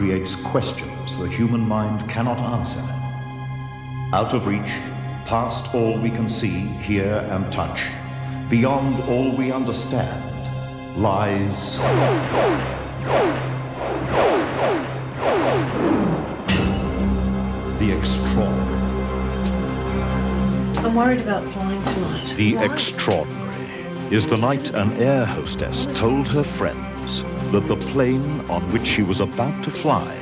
creates questions the human mind cannot answer. Out of reach, past all we can see, hear, and touch, beyond all we understand, lies the extraordinary. I'm worried about flying tonight. The extraordinary is the night an air hostess told her friends that the plane on which she was about to fly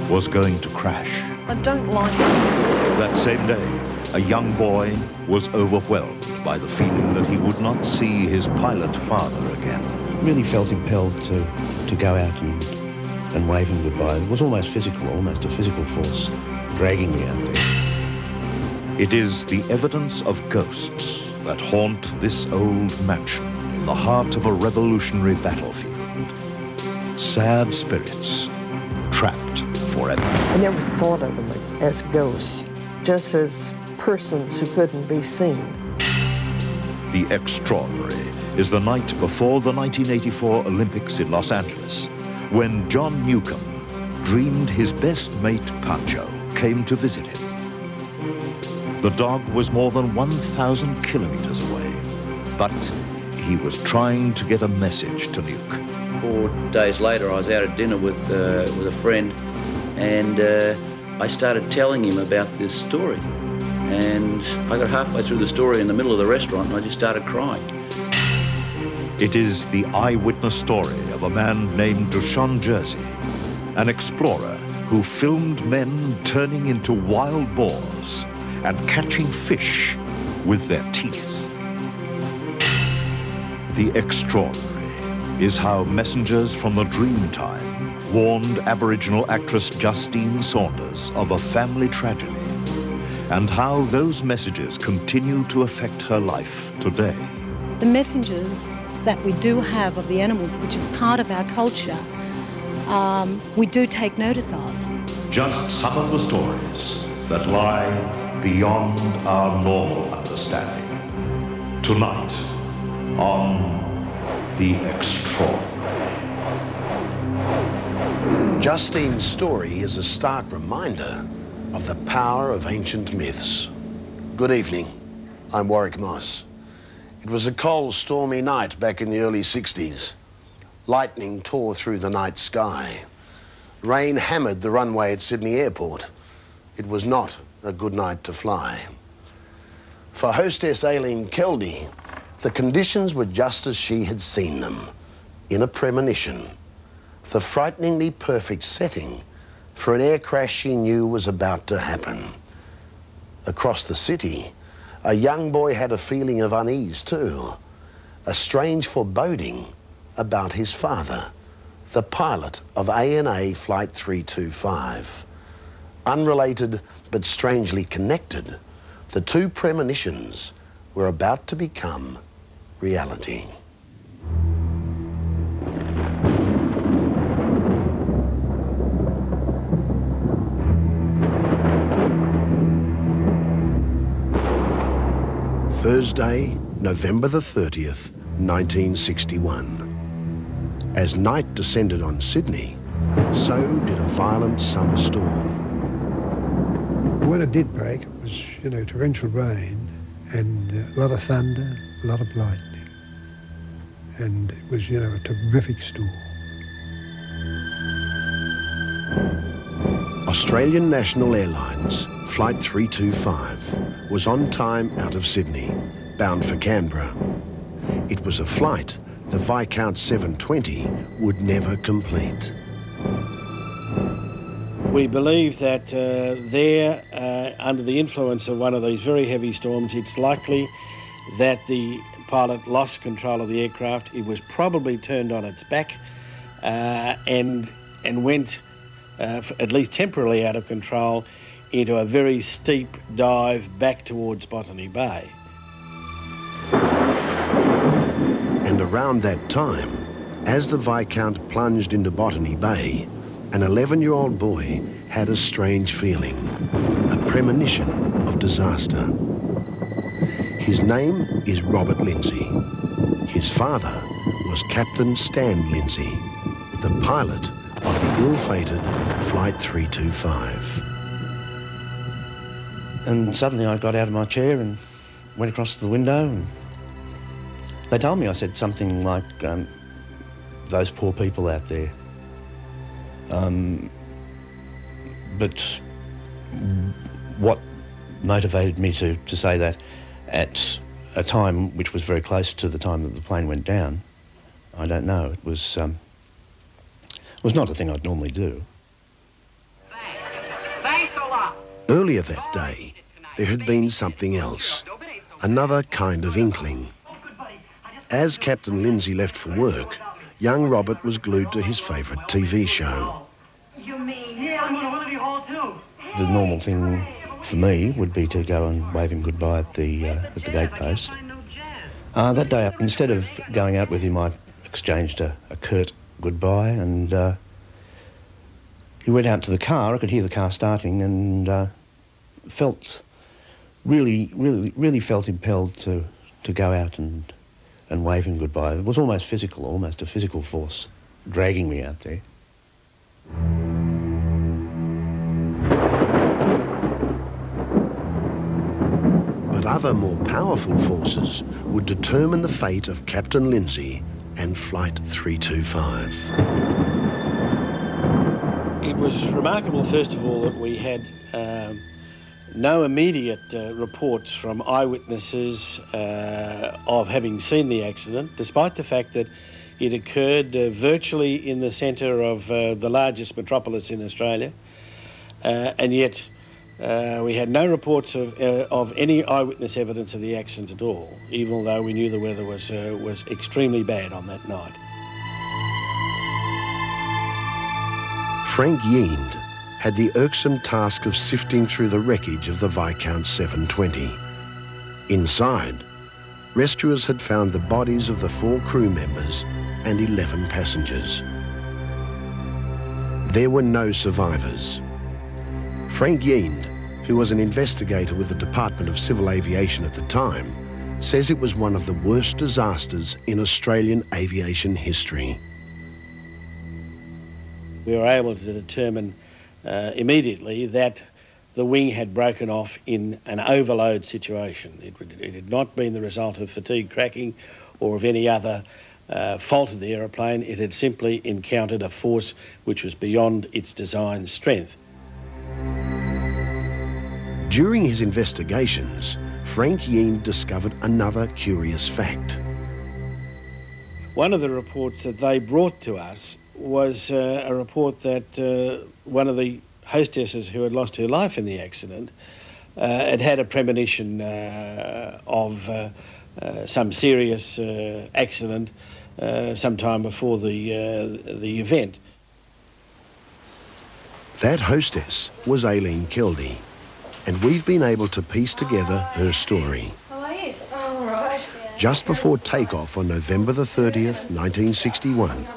was going to crash. I don't like this. That same day, a young boy was overwhelmed by the feeling that he would not see his pilot father again. Really felt impelled to go out and wave him goodbye. It was almost physical, almost a physical force dragging me out there. It is the evidence of ghosts that haunt this old mansion in the heart of a revolutionary battlefield. Sad spirits trapped forever. I never thought of them as ghosts, just as persons who couldn't be seen. The extraordinary is the night before the 1984 Olympics in Los Angeles, when John Newcomb dreamed his best mate, Pancho, came to visit him. The dog was more than 1,000 kilometers away, but he was trying to get a message to Nuke. 4 days later, I was out at dinner with a friend, and I started telling him about this story. And I got halfway through the story in the middle of the restaurant, and I just started crying. It is the eyewitness story of a man named Dushan Jersey, an explorer who filmed men turning into wild boars and catching fish with their teeth. The extraordinary is how messengers from the Dreamtime warned Aboriginal actress Justine Saunders of a family tragedy, and how those messages continue to affect her life today. The messengers that we do have of the animals, which is part of our culture, we do take notice of. Just some of the stories that lie beyond our normal understanding. Tonight on The Extraordinary. Justine's story is a stark reminder of the power of ancient myths. Good evening, I'm Warwick Moss. It was a cold, stormy night back in the early 60s. Lightning tore through the night sky. Rain hammered the runway at Sydney Airport. It was not a good night to fly. For hostess Aileen Keldy, the conditions were just as she had seen them, in a premonition. The frighteningly perfect setting for an air crash she knew was about to happen. Across the city, a young boy had a feeling of unease too, a strange foreboding about his father, the pilot of ANA Flight 325. Unrelated but strangely connected, the two premonitions were about to become reality. Thursday, November the 30th, 1961. As night descended on Sydney, so did a violent summer storm. When it did break, it was, torrential rain and a lot of thunder, a lot of lightning. And it was, a terrific storm. Australian National Airlines Flight 325 was on time out of Sydney, bound for Canberra. It was a flight the Viscount 720 would never complete. We believe that under the influence of one of these very heavy storms, it's likely that the pilot lost control of the aircraft. It was probably turned on its back and went, at least temporarily, out of control into a very steep dive back towards Botany Bay. And around that time, as the Viscount plunged into Botany Bay, an 11-year-old boy had a strange feeling, a premonition of disaster. His name is Robert Lindsay. His father was Captain Stan Lindsay, the pilot of the ill-fated Flight 325. And suddenly I got out of my chair and went across to the window, and they told me, I said something like, those poor people out there. But what motivated me to say that at a time which was very close to the time that the plane went down, I don't know. It was not a thing I'd normally do. Thanks a lot. Earlier that day, there had been something else, another kind of inkling. As Captain Lindsay left for work, young Robert was glued to his favourite TV show. You mean, yeah, I'm gonna want to be hauled too. The normal thing for me would be to go and wave him goodbye at the gatepost. That day, instead of going out with him, I exchanged a curt goodbye, and he went out to the car. I could hear the car starting, and felt really felt impelled to go out and wave him goodbye. It was almost physical, almost a physical force dragging me out there. But other more powerful forces would determine the fate of Captain Lindsay and Flight 325. It was remarkable, first of all, that we had no immediate reports from eyewitnesses of having seen the accident, despite the fact that it occurred virtually in the centre of the largest metropolis in Australia, and yet we had no reports of any eyewitness evidence of the accident at all, even though we knew the weather was extremely bad on that night. Frank Yeend had the irksome task of sifting through the wreckage of the Viscount 720. Inside, rescuers had found the bodies of the 4 crew members and 11 passengers. There were no survivors. Frank Yeend, who was an investigator with the Department of Civil Aviation at the time, says it was one of the worst disasters in Australian aviation history. We were able to determine immediately that the wing had broken off in an overload situation. It had not been the result of fatigue cracking or of any other fault of the aeroplane. It had simply encountered a force which was beyond its design strength. During his investigations, Frank Yeend discovered another curious fact. One of the reports that they brought to us was a report that one of the hostesses who had lost her life in the accident had a premonition of some serious accident sometime before the event. That hostess was Aileen Kildee, and we've been able to piece together her story. How are you? All right. Just before takeoff on November the 30th, 1961,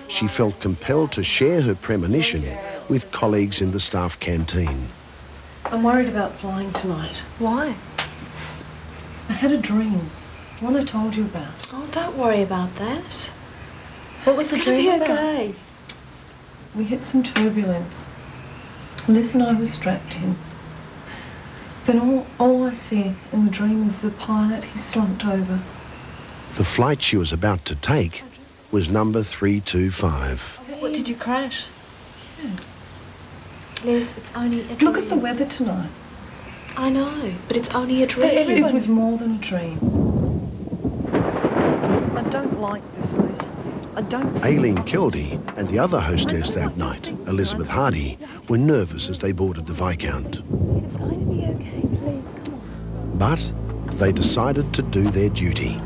she felt compelled to share her premonition with colleagues in the staff canteen. I'm worried about flying tonight. Why? I had a dream, one I told you about. Oh, don't worry about that. What was the dream about? Okay. We hit some turbulence. Liz and I were strapped in. Then all I see in the dream is the pilot. He slumped over. The flight she was about to take was number 325. What, did you crash? Yeah. Liz, it's only a dream. Look at the weather tonight. I know, but it's only a dream. It was more than a dream. I don't like this, Liz. I don't... Aileen Kildee and the other hostess that night, Elizabeth Hardy, were nervous as they boarded the Viscount. It's going to be okay, please, come on. But they decided to do their duty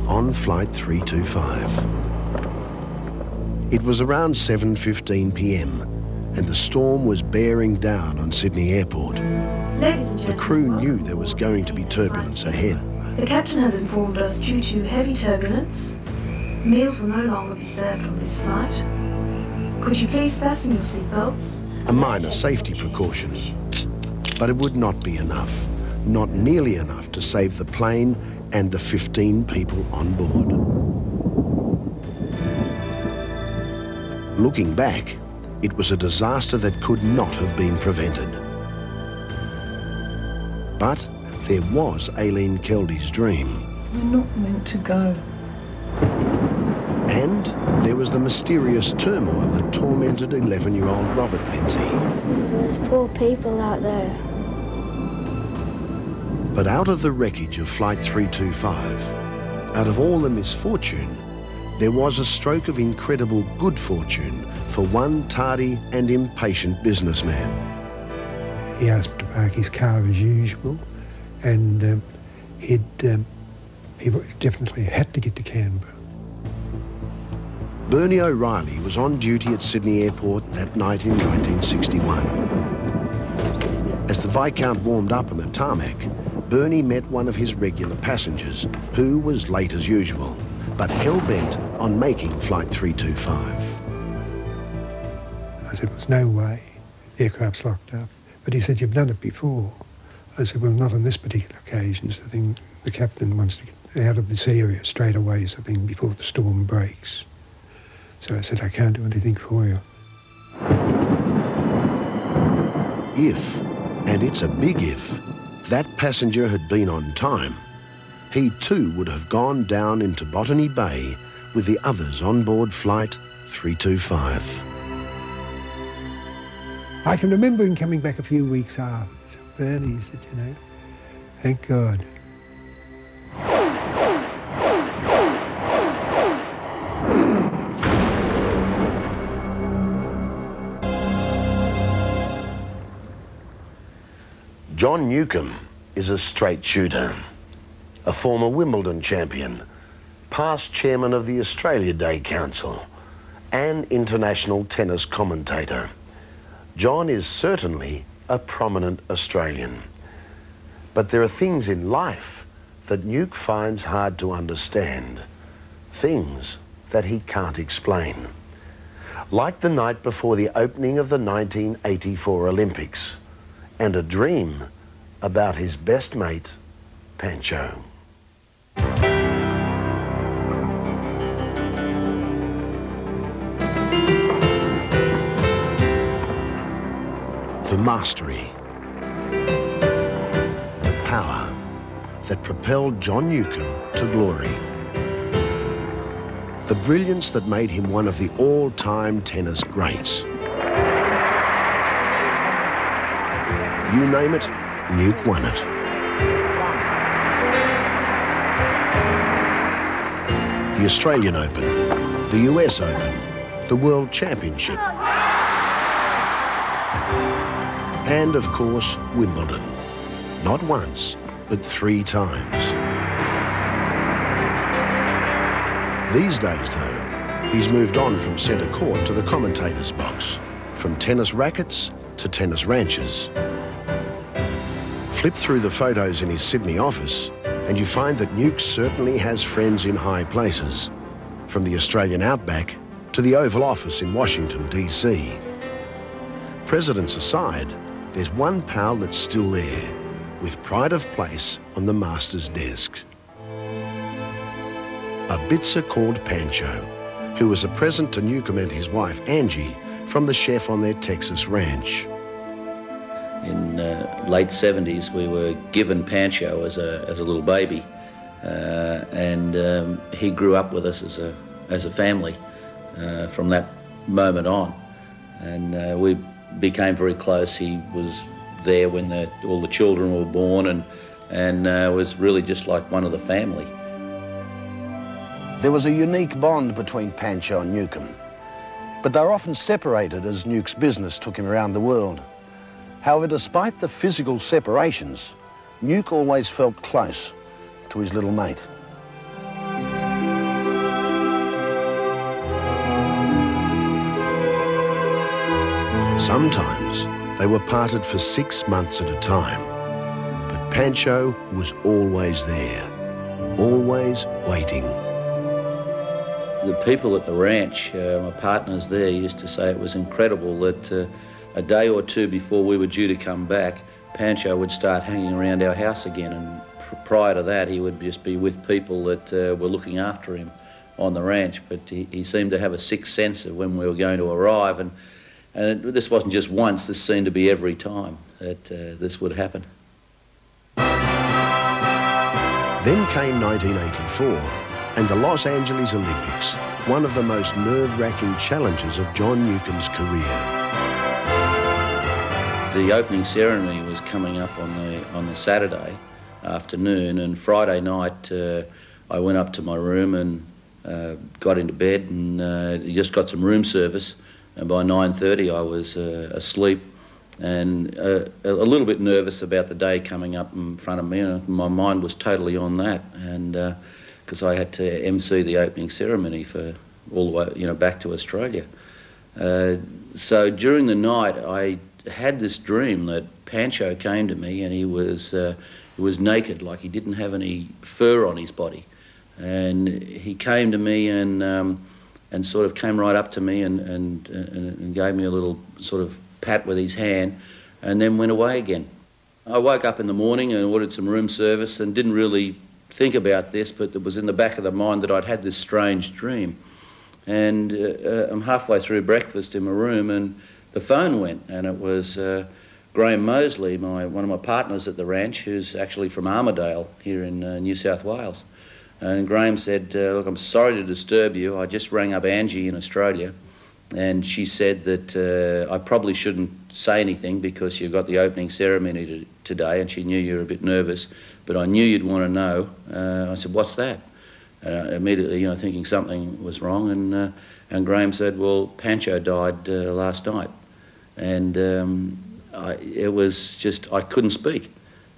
on Flight 325. It was around 7:15 p.m. and the storm was bearing down on Sydney Airport. Ladies and gentlemen, the crew knew there was going to be turbulence ahead. The captain has informed us due to heavy turbulence, meals will no longer be served on this flight. Could you please fasten your seatbelts? A minor safety precaution. But it would not be enough. Not nearly enough to save the plane and the 15 people on board. Looking back, it was a disaster that could not have been prevented. But there was Aileen Keldy's dream. We're not meant to go. And there was the mysterious turmoil that tormented 11-year-old Robert Lindsay. There's poor people out there. But out of the wreckage of Flight 325, out of all the misfortune, there was a stroke of incredible good fortune for one tardy and impatient businessman. He asked me to park his car as usual, and he definitely had to get to Canberra. Bernie O'Reilly was on duty at Sydney Airport that night in 1961. As the Viscount warmed up on the tarmac, Bernie met one of his regular passengers, who was late as usual, but hell-bent on making Flight 325. I said, there's no way, the aircraft's locked up. But he said, you've done it before. I said, well, not on this particular occasion. So I think the captain wants to get out of this area straight away, so I think before the storm breaks. So I said, I can't do anything for you. If, and it's a big if, that passenger had been on time, he too would have gone down into Botany Bay with the others on board Flight 325. I can remember him coming back a few weeks after. So Bernie said, you know, thank God. John Newcombe is a straight shooter, a former Wimbledon champion, past chairman of the Australia Day Council, and international tennis commentator. John is certainly a prominent Australian. But there are things in life that Nuke finds hard to understand, things that he can't explain. Like the night before the opening of the 1984 Olympics, and a dream about his best mate, Pancho. The mastery, the power that propelled John Newcombe to glory. The brilliance that made him one of the all-time tennis greats. You name it, Nuke won it. The Australian Open, the US Open, the World Championship, and of course, Wimbledon. Not once, but 3 times. These days, though, he's moved on from centre court to the commentator's box, from tennis rackets to tennis ranches. Flip through the photos in his Sydney office and you find that Nuke certainly has friends in high places, from the Australian outback to the Oval Office in Washington, DC. Presidents aside, there's one pal that's still there, with pride of place on the master's desk. A bitzer called Pancho, who was a present to Newcombe and his wife, Angie, from the chef on their Texas ranch. In late 70s, we were given Pancho as a little baby, and he grew up with us as a family from that moment on, and we became very close. He was there when all the children were born, and was really just like one of the family. There was a unique bond between Pancho and Newcombe, but they were often separated as Nuke's business took him around the world. However, despite the physical separations, Nuke always felt close to his little mate. Sometimes they were parted for 6 months at a time, but Pancho was always there, always waiting. The people at the ranch, my partners there, used to say it was incredible that a day or two before we were due to come back, Pancho would start hanging around our house again, and prior to that he would just be with people that were looking after him on the ranch. But he seemed to have a sixth sense of when we were going to arrive, and And this wasn't just once, this seemed to be every time that this would happen. Then came 1984 and the Los Angeles Olympics, one of the most nerve-wracking challenges of John Newcomb's career. The opening ceremony was coming up on the Saturday afternoon, and Friday night I went up to my room and got into bed and just got some room service, and by 9:30 I was asleep and a little bit nervous about the day coming up in front of me, and my mind was totally on that, and because I had to MC the opening ceremony for all the way, you know, back to Australia. So during the night I had this dream that Pancho came to me, and he was naked, like he didn't have any fur on his body, and he came to me and sort of came right up to me and gave me a little sort of pat with his hand, and then went away again. I woke up in the morning and ordered some room service and didn't really think about this, but it was in the back of the mind that I'd had this strange dream. And I'm halfway through breakfast in my room and the phone went, and it was Graham Mosley, one of my partners at the ranch, who's actually from Armidale here in New South Wales. And Graham said, look, I'm sorry to disturb you. I just rang up Angie in Australia, and she said that I probably shouldn't say anything because you've got the opening ceremony today, and she knew you were a bit nervous, but I knew you'd want to know. I said, what's that? Immediately, you know, thinking something was wrong, and Graham said, well, Pancho died last night. And it was just, I couldn't speak.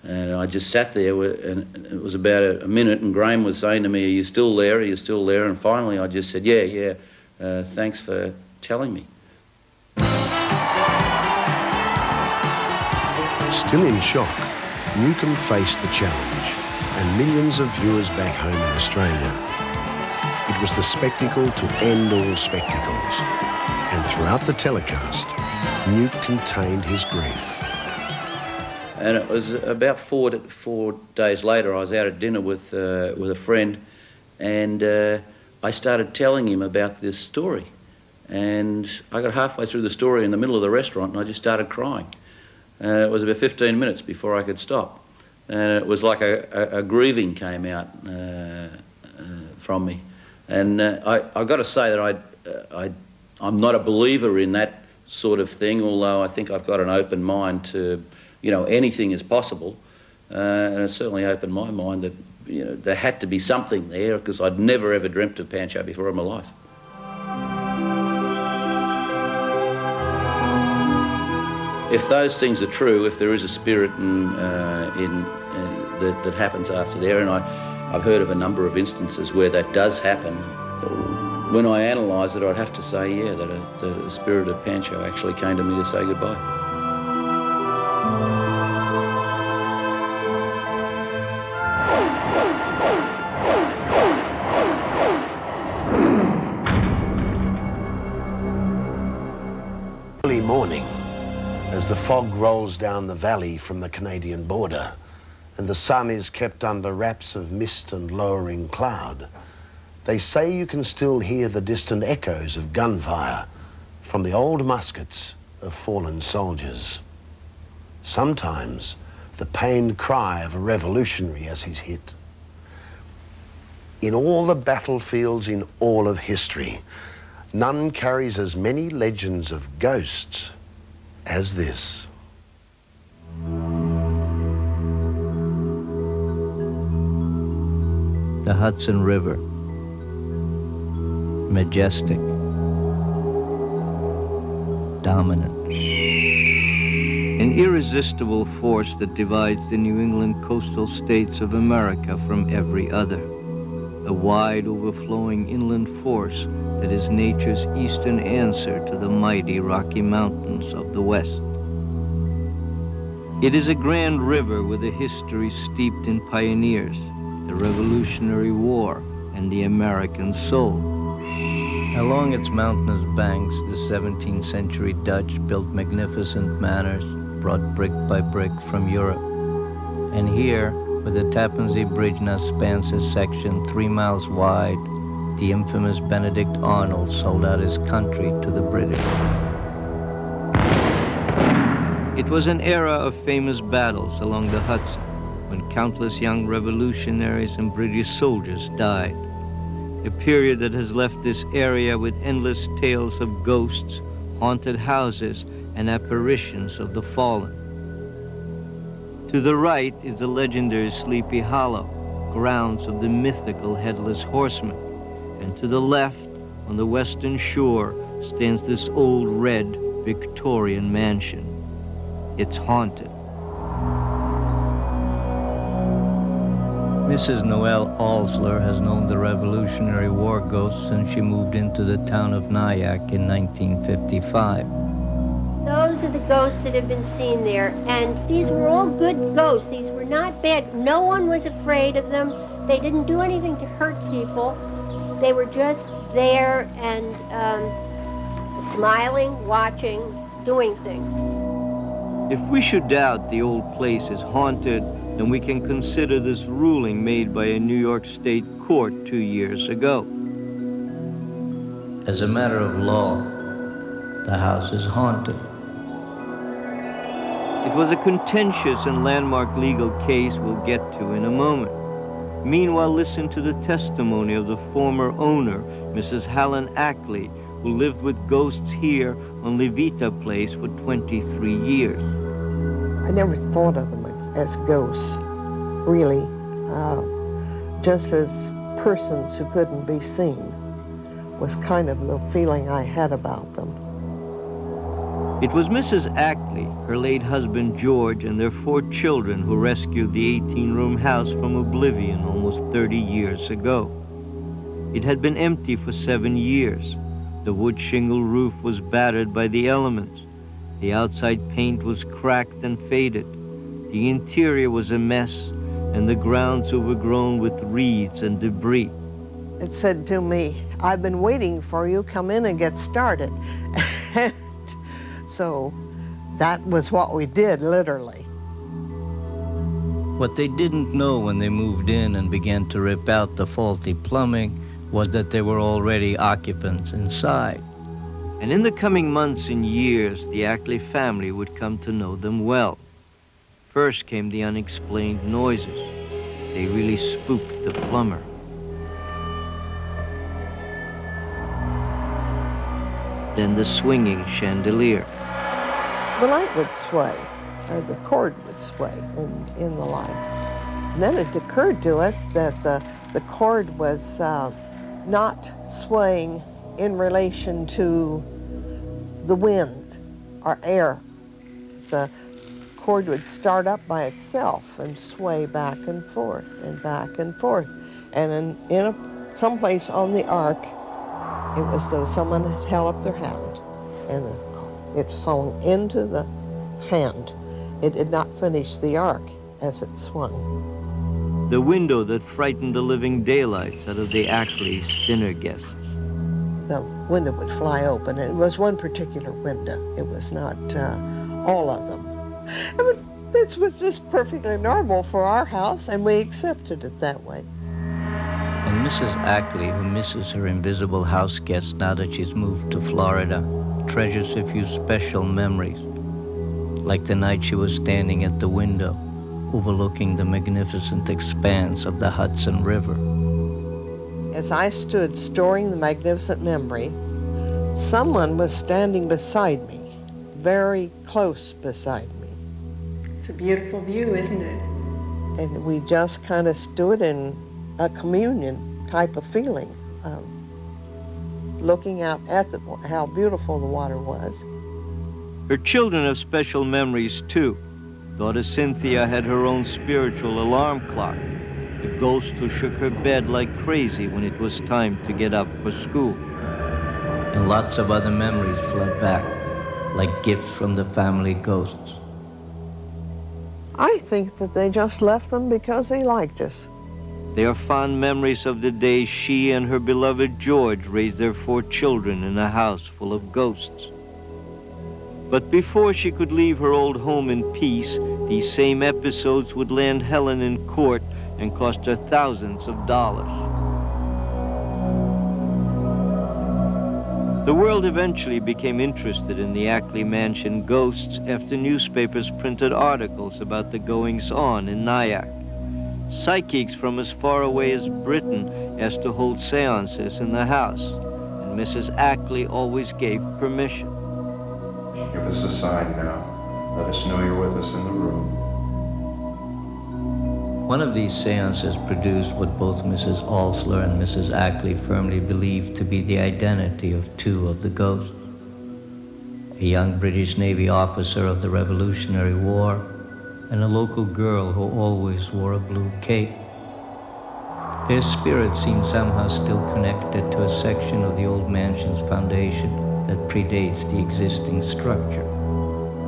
And I just sat there, and it was about a minute, and Graham was saying to me, are you still there? Are you still there? And finally I just said, yeah, thanks for telling me. Still in shock, Newcomb faced the challenge, and millions of viewers back home in Australia. It was the spectacle to end all spectacles, and throughout the telecast, Newt contained his grief. And it was about 4 days later, I was out at dinner with a friend, and I started telling him about this story. And I got halfway through the story in the middle of the restaurant, and I just started crying. It was about 15 minutes before I could stop. And it was like a grieving came out from me. And I've got to say that I'm not a believer in that sort of thing, although I think I've got an open mind to, you know, anything is possible. And it certainly opened my mind that, you know, there had to be something there, because I'd never ever dreamt of Pancho before in my life. If those things are true, if there is a spirit that happens after there, and I've heard of a number of instances where that does happen, when I analyse it, I'd have to say, yeah, that a spirit of Pancho actually came to me to say goodbye. Early morning, as the fog rolls down the valley from the Canadian border and the sun is kept under wraps of mist and lowering cloud, they say you can still hear the distant echoes of gunfire from the old muskets of fallen soldiers. Sometimes the pained cry of a revolutionary as he's hit. In all the battlefields in all of history, none carries as many legends of ghosts as this. The Hudson River, majestic, dominant, an irresistible force that divides the New England coastal states of America from every other, a wide overflowing inland force that is nature's eastern answer to the mighty Rocky Mountains of the West. It is a grand river with a history steeped in pioneers, the Revolutionary War, and the American soul. Along its mountainous banks, the 17th century Dutch built magnificent manors, brought brick by brick from Europe. And here, where the Tappan Zee Bridge now spans a section 3 miles wide, the infamous Benedict Arnold sold out his country to the British. It was an era of famous battles along the Hudson, when countless young revolutionaries and British soldiers died. A period that has left this area with endless tales of ghosts, haunted houses, and apparitions of the fallen. To the right is the legendary Sleepy Hollow, grounds of the mythical Headless Horseman. And to the left, on the western shore, stands this old red Victorian mansion. It's haunted. Mrs. Noelle Alsler has known the Revolutionary War ghosts since she moved into the town of Nyack in 1955. Those are the ghosts that have been seen there, and these were all good ghosts. These were not bad. No one was afraid of them. They didn't do anything to hurt people. They were just there and smiling, watching, doing things. If we should doubt the old place is haunted, then we can consider this ruling made by a New York State court 2 years ago. As a matter of law, the house is haunted. It was a contentious and landmark legal case we'll get to in a moment. Meanwhile, listen to the testimony of the former owner, Mrs. Helen Ackley, who lived with ghosts here on Levita Place for 23 years. I never thought of them as ghosts, really, just as persons who couldn't be seen was kind of the feeling I had about them. It was Mrs. Ackley, her late husband George, and their 4 children who rescued the 18-room house from oblivion almost 30 years ago. It had been empty for 7 years. The wood shingle roof was battered by the elements. The outside paint was cracked and faded. The interior was a mess, and the grounds overgrown with reeds and debris. It said to me, "I've been waiting for you, come in and get started." So that was what we did, literally. What they didn't know when they moved in and began to rip out the faulty plumbing was that there were already occupants inside. And in the coming months and years, the Ackley family would come to know them well. First came the unexplained noises. They really spooked the plumber. Then the swinging chandelier. The light would sway, or the cord would sway in the light. And then it occurred to us that the cord was not swaying in relation to the wind or air. The cord would start up by itself and sway back and forth and back and forth. And someplace on the ark, it was though someone had held up their hand and it swung into the hand. It did not finish the arc as it swung. The window that frightened the living daylights out of the Ackley's dinner guests. The window would fly open, and it was one particular window. It was not all of them. This was just perfectly normal for our house, and we accepted it that way. And Mrs. Ackley, who misses her invisible house guests now that she's moved to Florida, treasures a few special memories, like the night she was standing at the window, overlooking the magnificent expanse of the Hudson River. As I stood storing the magnificent memory, someone was standing beside me, very close beside me. It's a beautiful view, isn't it? And we just kind of stood in a communion type of feeling, looking out at how beautiful the water was. Her children have special memories too. Daughter Cynthia had her own spiritual alarm clock, the ghost who shook her bed like crazy when it was time to get up for school. And lots of other memories flood back, like gifts from the family ghosts. I think that they just left them because they liked us. They are fond memories of the day she and her beloved George raised their 4 children in a house full of ghosts. But before she could leave her old home in peace, these same episodes would land Helen in court and cost her thousands of dollars. The world eventually became interested in the Ackley Mansion ghosts after newspapers printed articles about the goings-on in Nyack. Psychics from as far away as Britain asked to hold seances in the house, and Mrs. Ackley always gave permission. Give us a sign now. Let us know you're with us in the room. One of these seances produced what both Mrs. Alsler and Mrs. Ackley firmly believed to be the identity of two of the ghosts. A young British Navy officer of the Revolutionary War and a local girl who always wore a blue cape. Their spirits seemed somehow still connected to a section of the old mansion's foundation that predates the existing structure.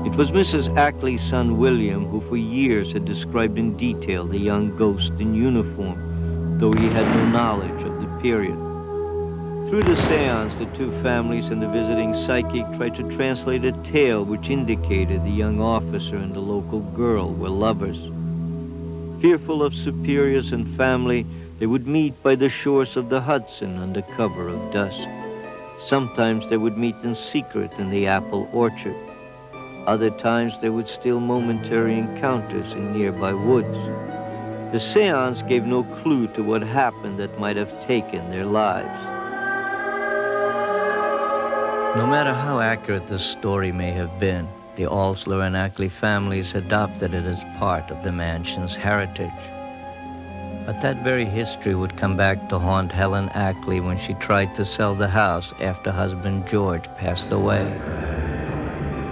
It was Mrs. Ackley's son, William, who for years had described in detail the young ghost in uniform, though he had no knowledge of the period. Through the seance, the two families and the visiting psychic tried to translate a tale which indicated the young officer and the local girl were lovers. Fearful of superiors and family, they would meet by the shores of the Hudson under cover of dusk. Sometimes they would meet in secret in the apple orchard. Other times they would steal momentary encounters in nearby woods. The seance gave no clue to what happened that might have taken their lives. No matter how accurate this story may have been, the Alsler and Ackley families adopted it as part of the mansion's heritage. But that very history would come back to haunt Helen Ackley when she tried to sell the house after husband George passed away.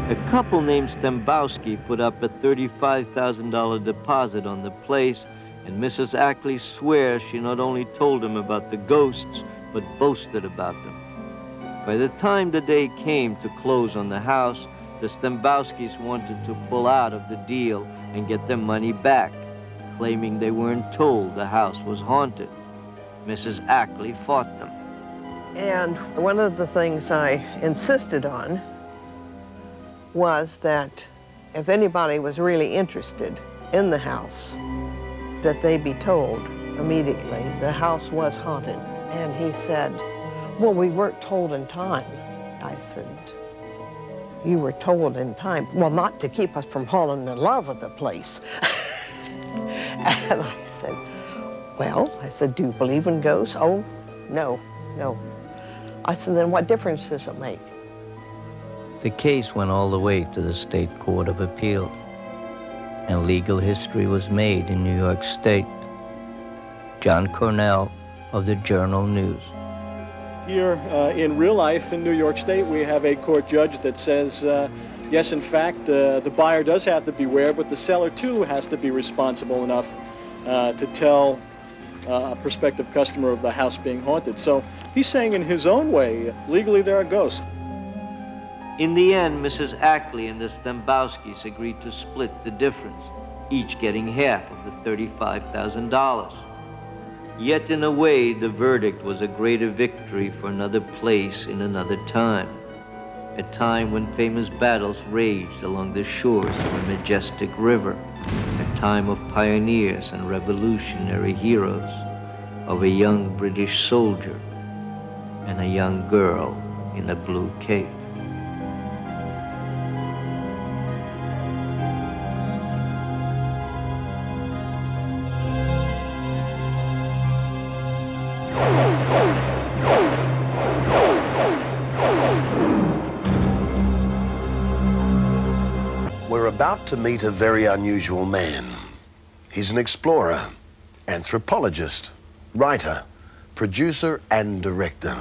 A couple named Stembowski put up a $35,000 deposit on the place, and Mrs. Ackley swears she not only told him about the ghosts, but boasted about them. By the time the day came to close on the house, the Stembowskis wanted to pull out of the deal and get their money back, claiming they weren't told the house was haunted. Mrs. Ackley fought them. And one of the things I insisted on was that if anybody was really interested in the house, that they be told immediately the house was haunted. And he said, well, we weren't told in time. I said, you were told in time. Well, not to keep us from falling in love with the place. And I said, well, I said, do you believe in ghosts? Oh, no, no. I said, then what difference does it make? The case went all the way to the State Court of Appeals, and legal history was made in New York State. John Cornell of the Journal News. Here in real life in New York State, we have a court judge that says, yes, in fact, the buyer does have to beware, but the seller too has to be responsible enough to tell a prospective customer of the house being haunted. So he's saying in his own way, legally there are ghosts. In the end, Mrs. Ackley and the Stembowskis agreed to split the difference, each getting half of the $35,000. Yet in a way, the verdict was a greater victory for another place in another time, a time when famous battles raged along the shores of a majestic river, a time of pioneers and revolutionary heroes, of a young British soldier and a young girl in a blue cape. We're about to meet a very unusual man. He's an explorer, anthropologist, writer, producer and director.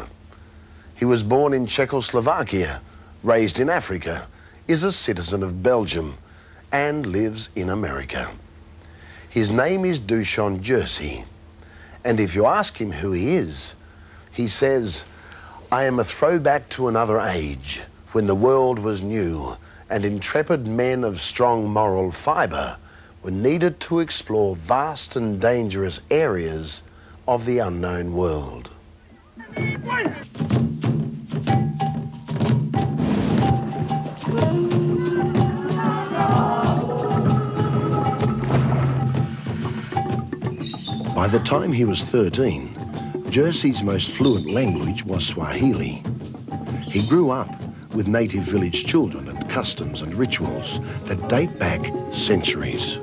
He was born in Czechoslovakia, raised in Africa, is a citizen of Belgium and lives in America. His name is Dušan Jersey, and if you ask him who he is, he says, I am a throwback to another age when the world was new and intrepid men of strong moral fibre were needed to explore vast and dangerous areas of the unknown world. By the time he was 13, Jersey's most fluent language was Swahili. He grew up with native village children and customs and rituals that date back centuries.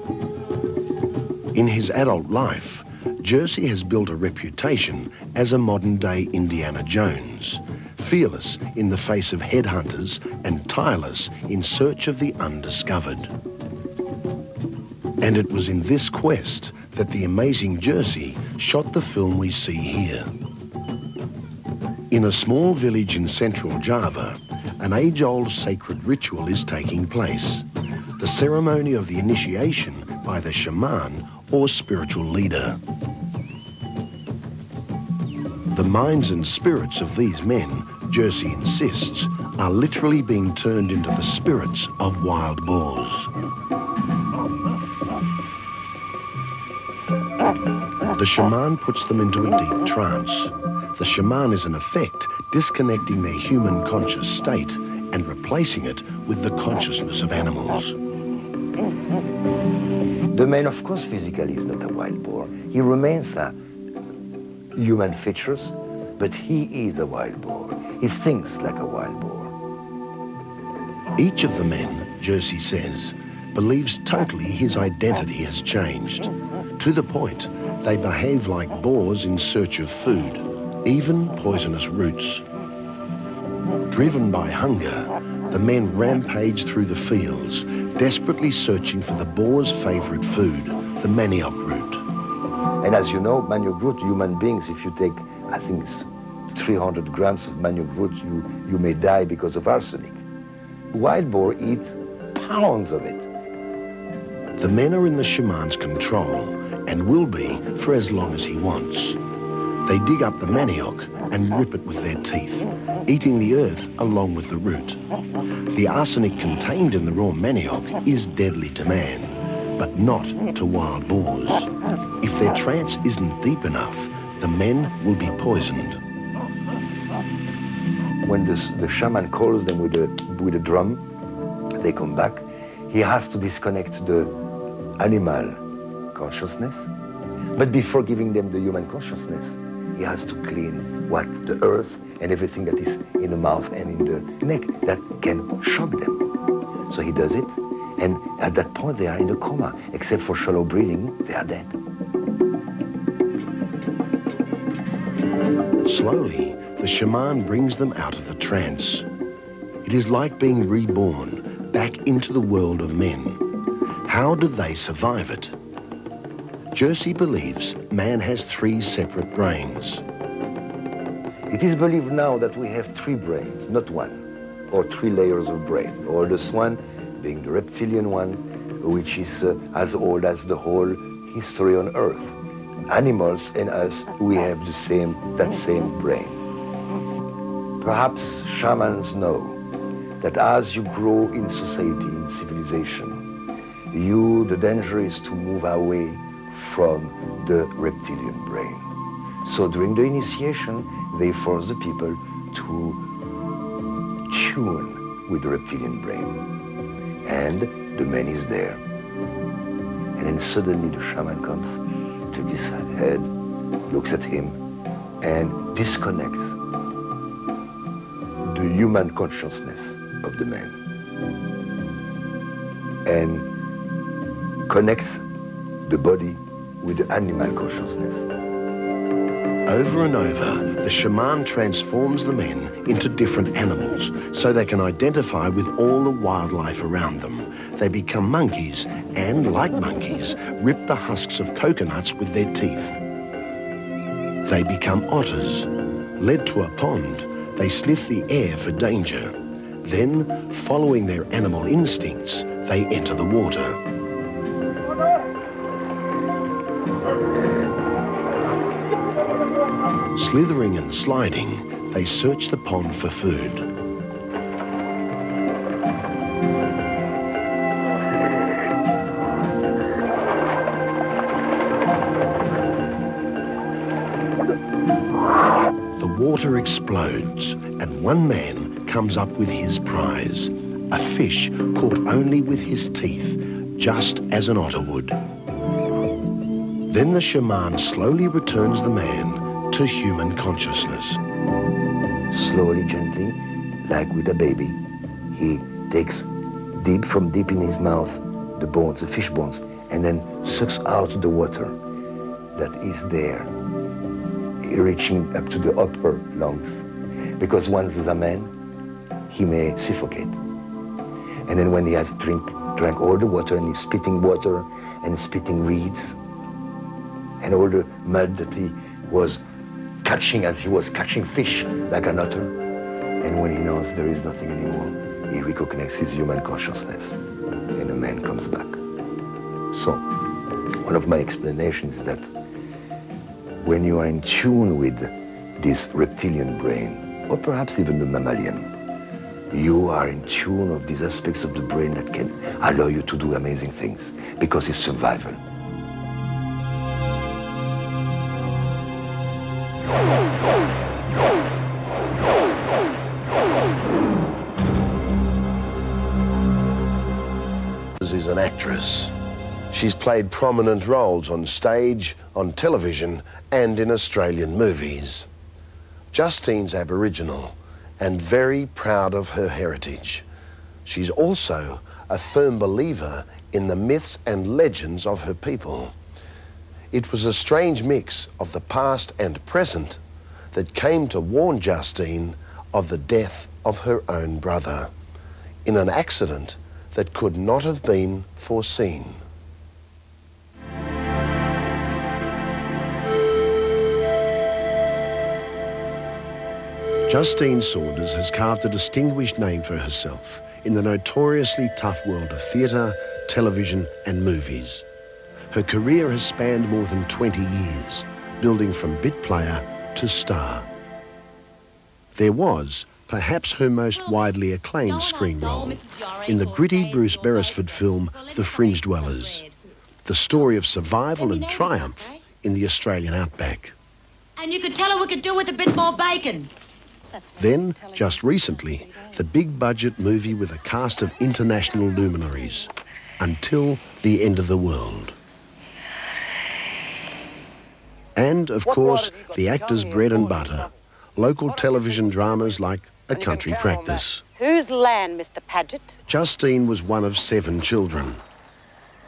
In his adult life, Jersey has built a reputation as a modern-day Indiana Jones, fearless in the face of headhunters and tireless in search of the undiscovered. And it was in this quest that the amazing Jersey shot the film we see here. In a small village in central Java, an age-old sacred ritual is taking place, the ceremony of the initiation by the shaman or spiritual leader. The minds and spirits of these men, Jersey insists, are literally being turned into the spirits of wild boars. The shaman puts them into a deep trance. The shaman is in effect disconnecting their human conscious state and replacing it with the consciousness of animals. The man, of course, physically is not a wild boar. He remains a human features, but he is a wild boar. He thinks like a wild boar. Each of the men, Jersey says, believes totally his identity has changed, to the point they behave like boars in search of food, even poisonous roots. Driven by hunger, the men rampage through the fields, desperately searching for the boar's favorite food, the manioc root. And as you know, manioc root, human beings, if you take, I think it's 300 grams of manioc root, you may die because of arsenic. Wild boar eat pounds of it. The men are in the shaman's control and will be for as long as he wants. They dig up the manioc and rip it with their teeth, eating the earth along with the root. The arsenic contained in the raw manioc is deadly to man, but not to wild boars. If their trance isn't deep enough, the men will be poisoned. When the shaman calls them with a drum, they come back. He has to disconnect the animal consciousness, but before giving them the human consciousness, he has to clean the earth and everything that is in the mouth and in the neck that can shock them. So he does it, and at that point they are in a coma. Except for shallow breathing, they are dead. Slowly, the shaman brings them out of the trance. It is like being reborn back into the world of men. How do they survive it? Jersey believes man has 3 separate brains. It is believed now that we have 3 brains, not 1, or 3 layers of brain. The oldest one being the reptilian one, which is as old as the whole history on Earth. Animals and us, we have that same brain. Perhaps shamans know that as you grow in society, in civilization, the danger is to move away from the reptilian brain. So during the initiation, they force the people to tune with the reptilian brain. And the man is there. And then suddenly the shaman comes, takes his head, looks at him, and disconnects the human consciousness of the man. And connects the body with the animal consciousness. Over and over, the shaman transforms the men into different animals so they can identify with all the wildlife around them. They become monkeys and, like monkeys, rip the husks of coconuts with their teeth. They become otters. Led to a pond, they sniff the air for danger. Then, following their animal instincts, they enter the water. Slithering and sliding, they search the pond for food. The water explodes, and one man comes up with his prize, a fish caught only with his teeth, just as an otter would. Then the shaman slowly returns the man to human consciousness. Slowly, gently, like with a baby, he takes from deep in his mouth the bones, the fish bones, and then sucks out the water that is there, reaching up to the upper lungs. Because once there's a man, he may suffocate. And then when he has drank all the water, and he's spitting water and spitting reeds, and all the mud that he was catching as he was catching fish like an otter, and when he knows there is nothing anymore, he reconnects his human consciousness, and the man comes back. So, one of my explanations is that when you are in tune with this reptilian brain, or perhaps even the mammalian, you are in tune of these aspects of the brain that can allow you to do amazing things, because it's survival. Is an actress. She's played prominent roles on stage, on television, and in Australian movies. Justine's Aboriginal and very proud of her heritage. She's also a firm believer in the myths and legends of her people. It was a strange mix of the past and present that came to warn Justine of the death of her own brother in an accident that could not have been foreseen. Justine Saunders has carved a distinguished name for herself in the notoriously tough world of theatre, television and movies. Her career has spanned more than 20 years, building from bit player to star. There was perhaps her most widely acclaimed screen role in the gritty Bruce Beresford film The Fringe Dwellers, the story of survival and triumph in the Australian outback. And you could tell her we could do with a bit more bacon. Then, just recently, the big-budget movie with a cast of international luminaries, Until the End of the World. And, of course, the actor's bread and butter, local television dramas like A Country Practice. Whose land, Mr. Paget? Justine was one of 7 children.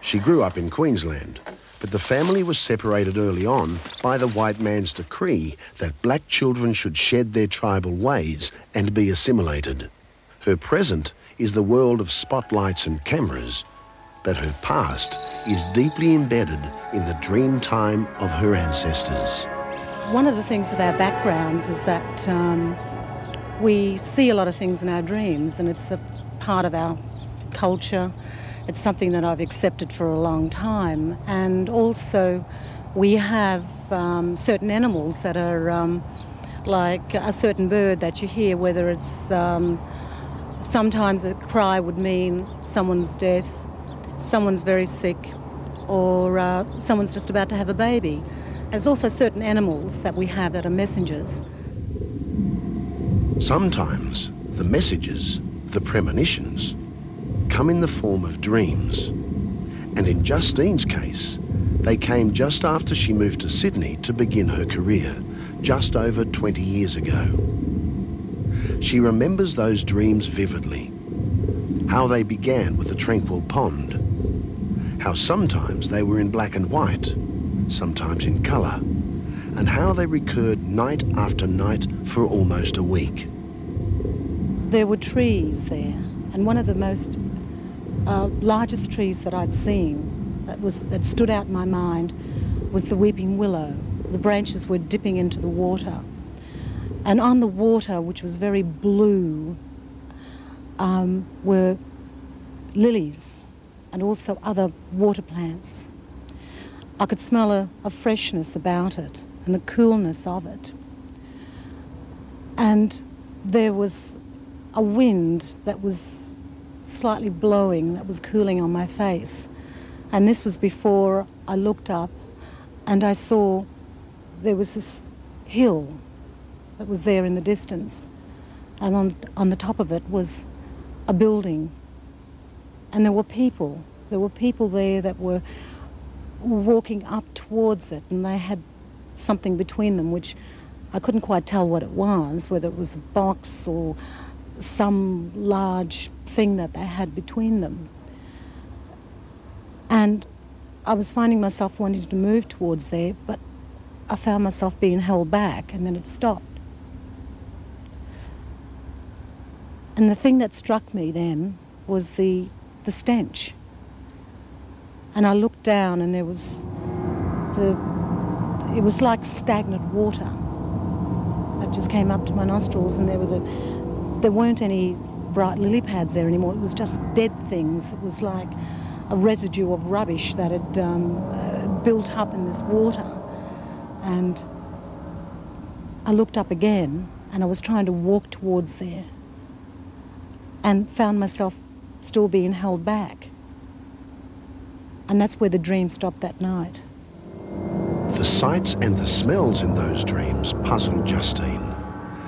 She grew up in Queensland, but the family was separated early on by the white man's decree that black children should shed their tribal ways and be assimilated. Her present is the world of spotlights and cameras, but her past is deeply embedded in the dream time of her ancestors. One of the things with our backgrounds is that we see a lot of things in our dreams, and it's a part of our culture. It's something that I've accepted for a long time. And also we have certain animals that are like a certain bird that you hear, whether it's sometimes a cry would mean someone's death, someone's very sick, or someone's just about to have a baby. There's also certain animals that we have that are messengers. Sometimes the messages, the premonitions, come in the form of dreams. And in Justine's case, they came just after she moved to Sydney to begin her career, just over 20 years ago. She remembers those dreams vividly, how they began with a tranquil pond, how sometimes they were in black and white, sometimes in colour, and how they recurred night after night for almost a week. There were trees there, and one of the most largest trees that I'd seen that stood out in my mind was the weeping willow. The branches were dipping into the water, and on the water, which was very blue, were lilies and also other water plants. I could smell a freshness about it and the coolness of it. And there was a wind that was slightly blowing, that was cooling on my face. And this was before I looked up and I saw there was this hill that was there in the distance. And on the top of it was a building. And there were people. There were people there that were walking up towards it, and they had something between them which I couldn't quite tell what it was, whether it was a box or some large thing that they had between them. And I was finding myself wanting to move towards there, but I found myself being held back, and then it stopped. And the thing that struck me then was the stench. And I looked down, and there was it was like stagnant water that just came up to my nostrils, and there weren't any bright lily pads there anymore. It was just dead things. It was like a residue of rubbish that had built up in this water. And I looked up again, and I was trying to walk towards there, and found myself still being held back. And that's where the dream stopped that night. The sights and the smells in those dreams puzzled Justine.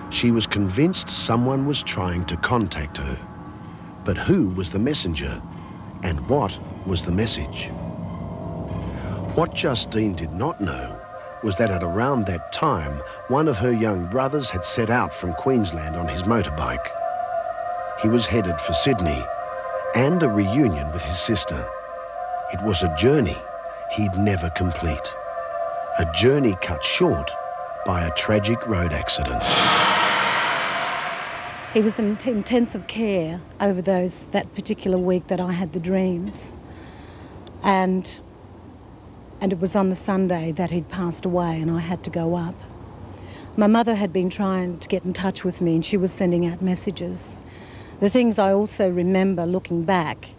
She was convinced someone was trying to contact her. But who was the messenger? And what was the message? What Justine did not know was that at around that time, one of her young brothers had set out from Queensland on his motorbike. He was headed for Sydney and a reunion with his sister. It was a journey he'd never complete. A journey cut short by a tragic road accident. He was in intensive care over that particular week that I had the dreams. And it was on the Sunday that he'd passed away, and I had to go up. My mother had been trying to get in touch with me, and she was sending out messages. The things I also remember looking back,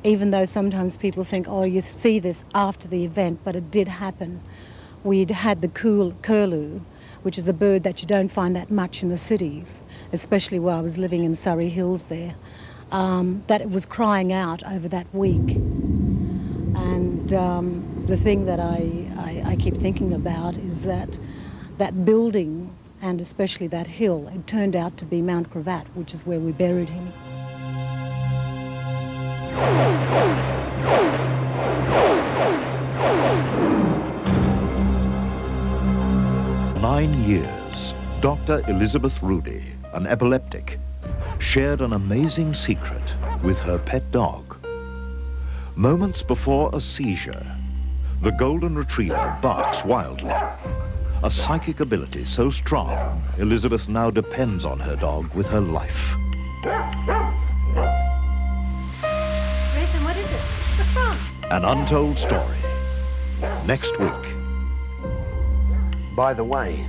even though sometimes people think, oh, you see this after the event, but it did happen. We'd had the curlew, which is a bird that you don't find that much in the cities, especially where I was living in Surrey Hills there, that it was crying out over that week. And the thing that I keep thinking about is that building, and especially that hill, it turned out to be Mount Cravat, which is where we buried him. 9 years, Dr. Elizabeth Rudy, an epileptic, shared an amazing secret with her pet dog. Moments before a seizure, the golden retriever barks wildly. A psychic ability so strong, Elizabeth now depends on her dog with her life. Reason, what is it? What's wrong? An untold story. Next week. By the way,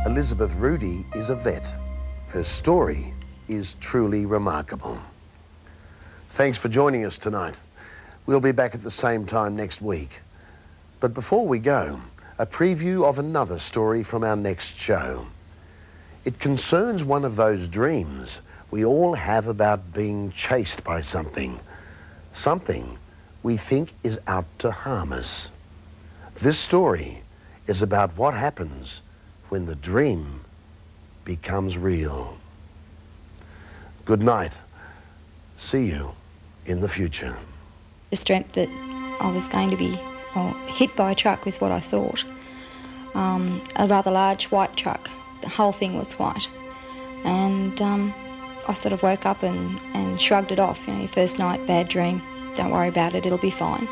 Elizabeth Rudy is a vet. Her story is truly remarkable. Thanks for joining us tonight. We'll be back at the same time next week. But before we go, a preview of another story from our next show. It concerns one of those dreams we all have about being chased by something. Something we think is out to harm us. This story is about what happens when the dream becomes real. Good night. See you in the future. Just dreamt that I was going to be hit by a truck was what I thought. A rather large white truck. The whole thing was white. And I sort of woke up and shrugged it off. You know, your first night, bad dream. Don't worry about it, it'll be fine.